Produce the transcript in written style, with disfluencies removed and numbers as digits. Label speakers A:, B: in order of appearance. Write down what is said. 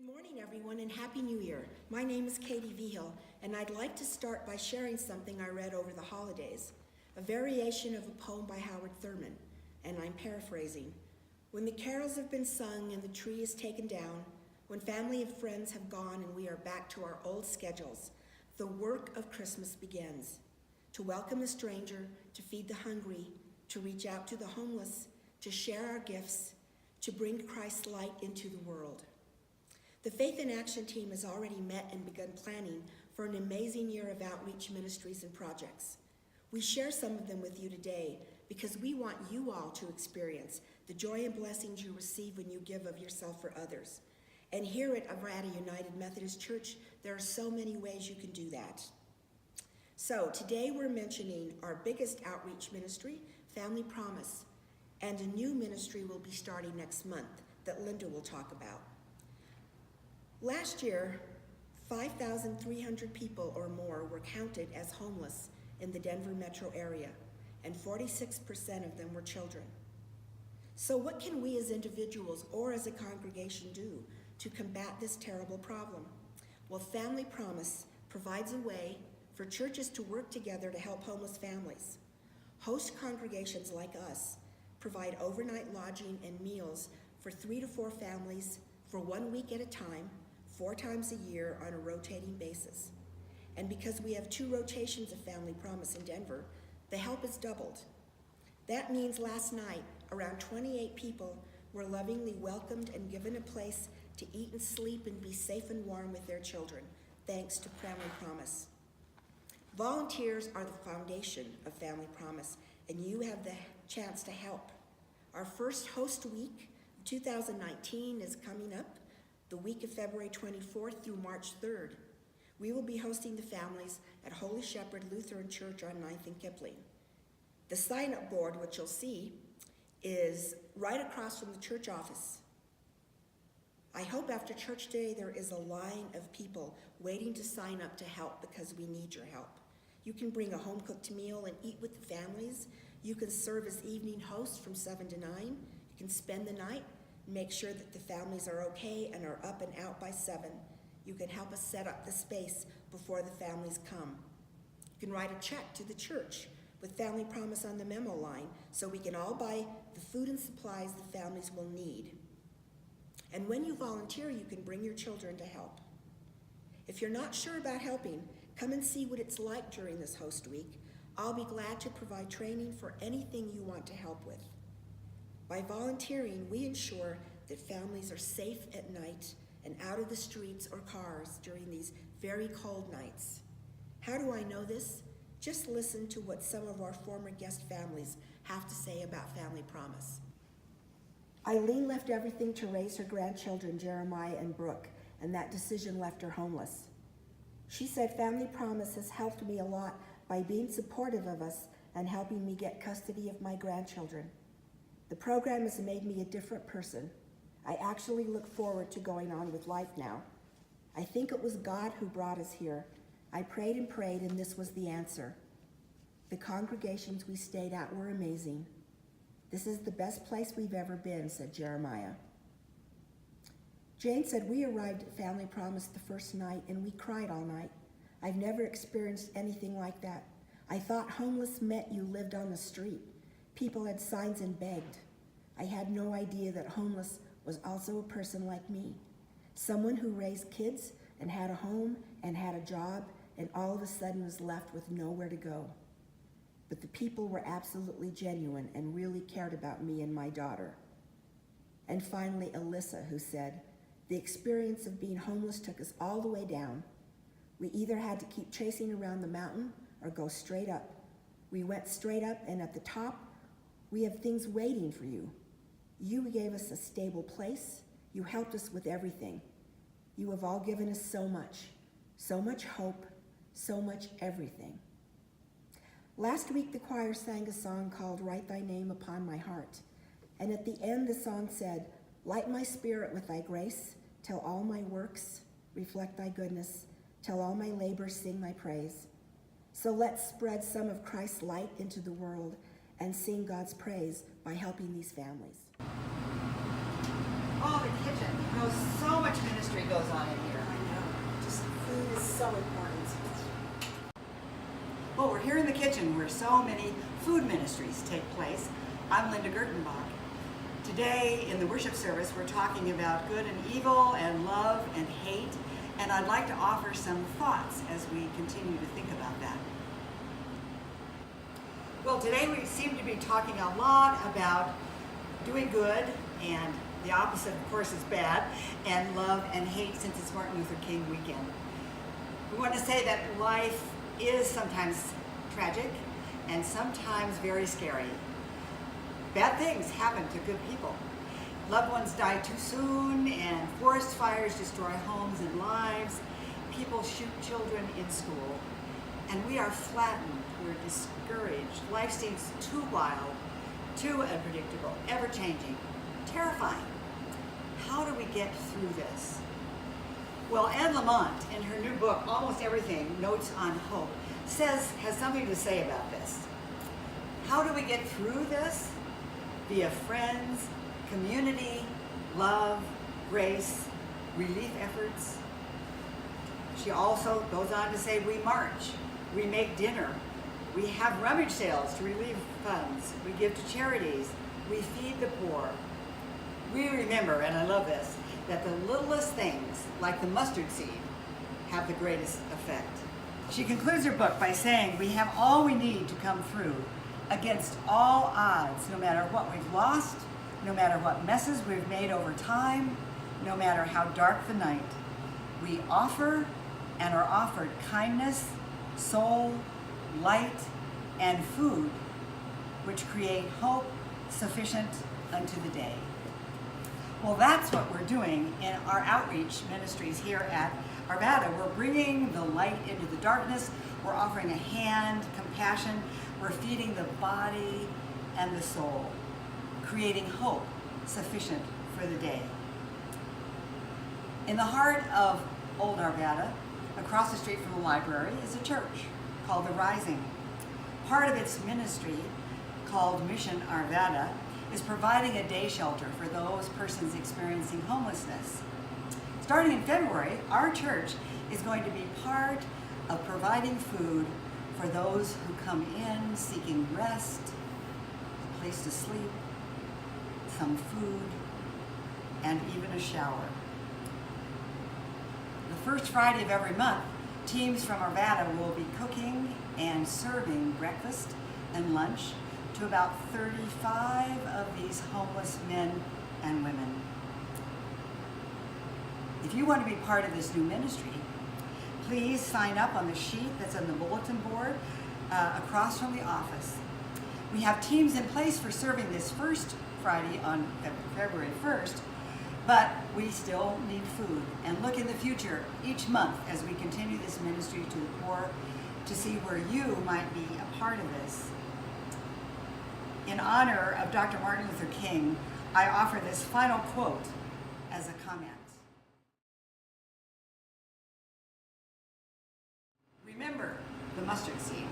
A: Good morning, everyone, and Happy New Year. My name is Katie Vigil, and I'd like to start by sharing something I read over the holidays, a variation of a poem by Howard Thurman, and I'm paraphrasing. When the carols have been sung and the tree is taken down, when family and friends have gone and we are back to our old schedules, the work of Christmas begins. To welcome the stranger, to feed the hungry, to reach out to the homeless, to share our gifts, to bring Christ's light into the world. The Faith in Action team has already met and begun planning for an amazing year of outreach ministries and projects. We share some of them with you today because we want you all to experience the joy and blessings you receive when you give of yourself for others. And here at Arata United Methodist Church, there are so many ways you can do that. So today we're mentioning our biggest outreach ministry, Family Promise, and a new ministry will be starting next month that Linda will talk about. Last year, 5,300 people or more were counted as homeless in the Denver metro area, and 46% of them were children. So what can we as individuals or as a congregation do to combat this terrible problem? Well, Family Promise provides a way for churches to work together to help homeless families. Host congregations like us provide overnight lodging and meals for 3 to 4 families for 1 week at a time, 4 times a year on a rotating basis. And because we have 2 rotations of Family Promise in Denver, the help is doubled. That means last night, around 28 people were lovingly welcomed and given a place to eat and sleep and be safe and warm with their children, thanks to Family Promise. Volunteers are the foundation of Family Promise, and you have the chance to help. Our first Host Week of 2019 is coming up, the week of February 24th through March 3rd. We will be hosting the families at Holy Shepherd Lutheran Church on 9th and Kipling. The sign-up board, which you'll see, is right across from the church office. I hope after church day there is a line of people waiting to sign up to help because we need your help. You can bring a home-cooked meal and eat with the families. You can serve as evening host from 7 to 9. You can spend the night, make sure that the families are okay and are up and out by 7. You can help us set up the space before the families come. You can write a check to the church with Family Promise on the memo line so we can all buy the food and supplies the families will need. And when you volunteer, you can bring your children to help. If you're not sure about helping, come and see what it's like during this Host Week. I'll be glad to provide training for anything you want to help with. By volunteering, we ensure that families are safe at night and out of the streets or cars during these very cold nights. How do I know this? Just listen to what some of our former guest families have to say about Family Promise. Eileen left everything to raise her grandchildren, Jeremiah and Brooke, and that decision left her homeless. She said, Family Promise has helped me a lot by being supportive of us and helping me get custody of my grandchildren. The program has made me a different person. I actually look forward to going on with life now. I think it was God who brought us here. I prayed and this was the answer. The congregations we stayed at were amazing. This is the best place we've ever been, said Jeremiah. Jane said, we arrived at Family Promise the first night and we cried all night. I've never experienced anything like that. I thought homeless meant you lived on the street. People had signs and begged. I had no idea that homeless was also a person like me. Someone who raised kids and had a home and had a job and all of a sudden was left with nowhere to go. But the people were absolutely genuine and really cared about me and my daughter. And finally, Alyssa, who said, the experience of being homeless took us all the way down. We either had to keep chasing around the mountain or go straight up. We went straight up, and at the top, we have things waiting for you. You gave us a stable place. You helped us with everything. You have all given us so much hope, so much everything. Last week, the choir sang a song called Write Thy Name Upon My Heart. And at the end, the song said, light my spirit with thy grace, till all my works reflect thy goodness, till all my labors sing thy praise. So let's spread some of Christ's light into the world and sing God's praise by helping these families.
B: Oh, the kitchen. You know, so much ministry goes on in here.
A: I know. Just food is so important.
B: Well, we're here in the kitchen where so many food ministries take place. I'm Linda Gertenbach. Today in the worship service, we're talking about good and evil and love and hate, and I'd like to offer some thoughts as we continue to think about that. Well, today we seem to be talking a lot about doing good, and the opposite, of course, is bad, and love and hate, since it's Martin Luther King weekend. We want to say that life is sometimes tragic and sometimes very scary. Bad things happen to good people. Loved ones die too soon, and forest fires destroy homes and lives. People shoot children in school, and we are flattened, we're discouraged. Life seems too wild, too unpredictable, ever-changing, terrifying. How do we get through this? Well, Anne Lamott, in her new book, Almost Everything, Notes on Hope, has something to say about this. How do we get through this? Via friends, community, love, grace, relief efforts. She also goes on to say, we march, we make dinner, we have rummage sales to relieve funds, we give to charities, we feed the poor. We remember, and I love this, that the littlest things, like the mustard seed, have the greatest effect. She concludes her book by saying, we have all we need to come through against all odds, no matter what we've lost, no matter what messes we've made over time, no matter how dark the night. We offer and are offered kindness, soul, light, and food, which create hope sufficient unto the day. Well, that's what we're doing in our outreach ministries here at Arvada. We're bringing the light into the darkness. We're offering a hand, compassion. We're feeding the body and the soul, creating hope sufficient for the day. In the heart of Old Arvada, across the street from the library, is a church called The Rising. Part of its ministry, called Mission Arvada, is providing a day shelter for those persons experiencing homelessness. Starting in February, our church is going to be part of providing food for those who come in seeking rest, a place to sleep, some food, and even a shower. The first Friday of every month, teams from Arvada will be cooking and serving breakfast and lunch to about 35 of these homeless men and women. If you want to be part of this new ministry, please sign up on the sheet that's on the bulletin board across from the office. We have teams in place for serving this first Friday on February 1st, but we still need food. And look in the future each month as we continue this ministry to the poor to see where you might be a part of this. In honor of Dr. Martin Luther King, I offer this final quote as a comment. Remember the mustard seed.